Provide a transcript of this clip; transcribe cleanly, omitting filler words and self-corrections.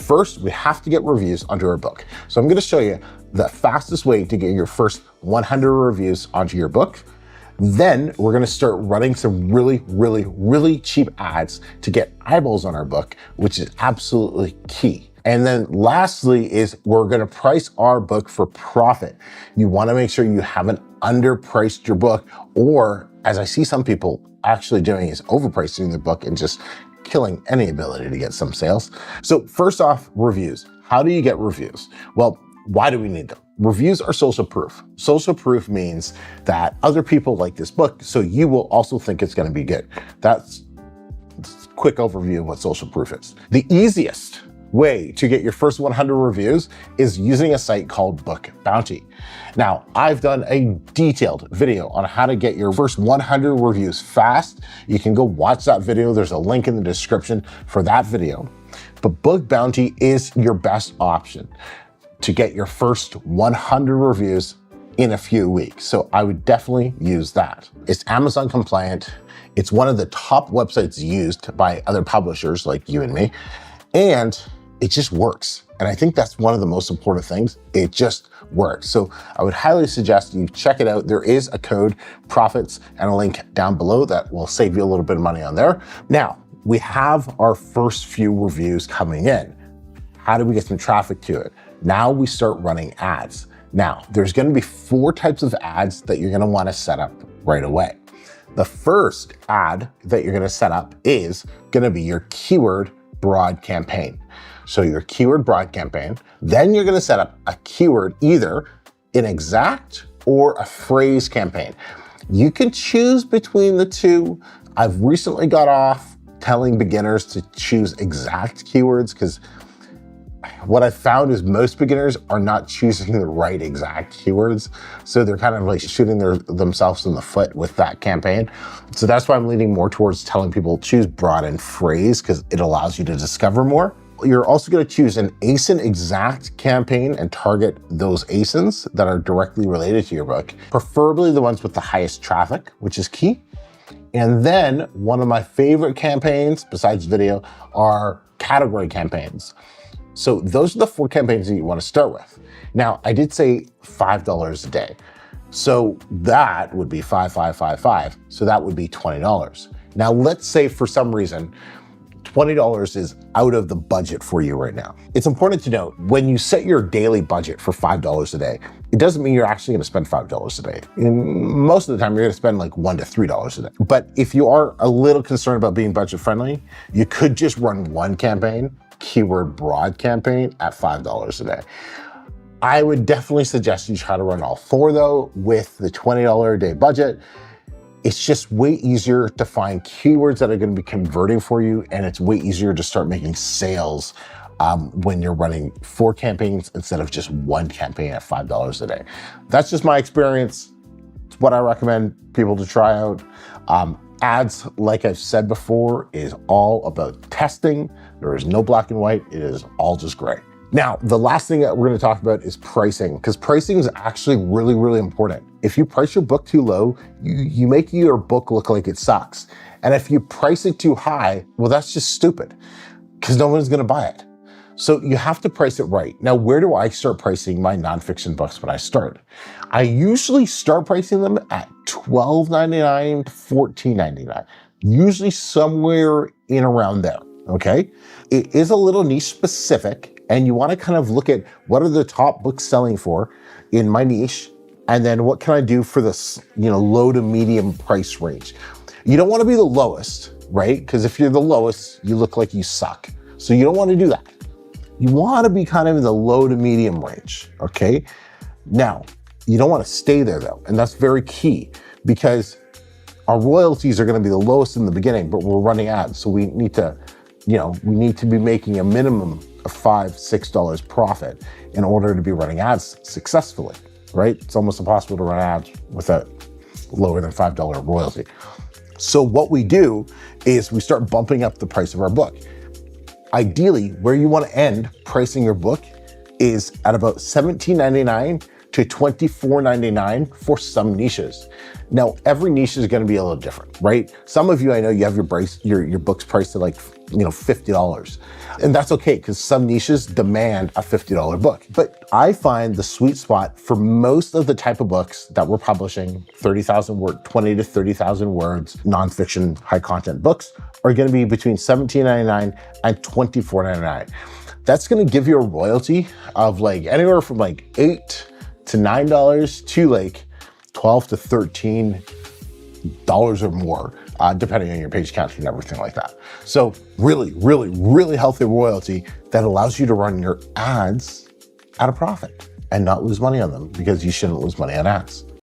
first, we have to get reviews onto our book. So I'm gonna show you the fastest way to get your first 100 reviews onto your book. Then we're gonna start running some really cheap ads to get eyeballs on our book, which is absolutely key. And then lastly is we're gonna price our book for profit. You wanna make sure you haven't underpriced your book, or as I see some people actually doing is overpricing their book and just killing any ability to get some sales. So first off, reviews. How do you get reviews? Well, why do we need them? Reviews are social proof. Social proof means that other people like this book, so you will also think it's gonna be good. That's a quick overview of what social proof is. The easiest way to get your first 100 reviews is using a site called Book Bounty. Now, I've done a detailed video on how to get your first 100 reviews fast. You can go watch that video. There's a link in the description for that video. But Book Bounty is your best option to get your first 100 reviews in a few weeks. So I would definitely use that. It's Amazon compliant. It's one of the top websites used by other publishers like you and me. And it just works. And I think that's one of the most important things. It just works. So I would highly suggest you check it out. There is a code, profits, and a link down below that will save you a little bit of money on there. Now, we have our first few reviews coming in. How do we get some traffic to it? Now we start running ads. Now, there's gonna be 4 types of ads that you're gonna wanna set up right away. The first ad that you're gonna set up is gonna be your keyword broad campaign. So your keyword broad campaign, then you're gonna set up a keyword, either an exact or a phrase campaign. You can choose between the two. I've recently got off telling beginners to choose exact keywords because what I found is most beginners are not choosing the right exact keywords. So they're kind of like shooting themselves in the foot with that campaign. So that's why I'm leaning more towards telling people choose broad and phrase because it allows you to discover more. You're also going to choose an ASIN exact campaign and target those ASINs that are directly related to your book, preferably the ones with the highest traffic, which is key. And then one of my favorite campaigns besides video are category campaigns. So those are the 4 campaigns that you want to start with. Now, I did say $5 a day. So that would be 5. So that would be $20. Now, let's say for some reason, $20 is out of the budget for you right now. It's important to note, when you set your daily budget for $5 a day, it doesn't mean you're actually gonna spend $5 a day. Most of the time, you're gonna spend like $1 to $3 a day. But if you are a little concerned about being budget friendly, you could just run one campaign, keyword broad campaign, at $5 a day. I would definitely suggest you try to run all 4 though, with the $20 a day budget. It's just way easier to find keywords that are gonna be converting for you, and it's way easier to start making sales when you're running 4 campaigns instead of just one campaign at $5 a day. That's just my experience. It's what I recommend people to try out. Ads, like I've said before, is all about testing. There is no black and white. It is all just gray. Now, the last thing that we're gonna talk about is pricing, because pricing is actually really important. If you price your book too low, you make your book look like it sucks. And if you price it too high, well, that's just stupid, because no one's gonna buy it. So you have to price it right. Now, where do I start pricing my nonfiction books when I start? I usually start pricing them at $12.99 to $14.99, usually somewhere in around there, okay? It is a little niche specific, and you wanna kind of look at what are the top books selling for in my niche, and then what can I do for this, low to medium price range. You don't wanna be the lowest, right? Because if you're the lowest, you look like you suck. So you don't wanna do that. You wanna be kind of in the low to medium range, okay? Now, you don't wanna stay there though, and that's very key, because our royalties are gonna be the lowest in the beginning, but we're running ads, so we need to be making a minimum of $5, $6 profit in order to be running ads successfully, right? It's almost impossible to run ads with a lower than $5 royalty. So what we do is we start bumping up the price of our book. Ideally, where you want to end pricing your book is at about $17.99 to $24.99 for some niches. Now, every niche is going to be a little different, right? Some of you, I know you have your books priced at like $50. And that's okay, because some niches demand a $50 book. But I find the sweet spot for most of the type of books that we're publishing, 30,000 words, 20 to 30,000 words, nonfiction, high content books, are gonna be between $17.99 and $24.99. That's gonna give you a royalty of anywhere from $8 to $9 to $12 to $13 or more, depending on your page count and everything like that. So really, really, really healthy royalty that allows you to run your ads at a profit and not lose money on them, because you shouldn't lose money on ads.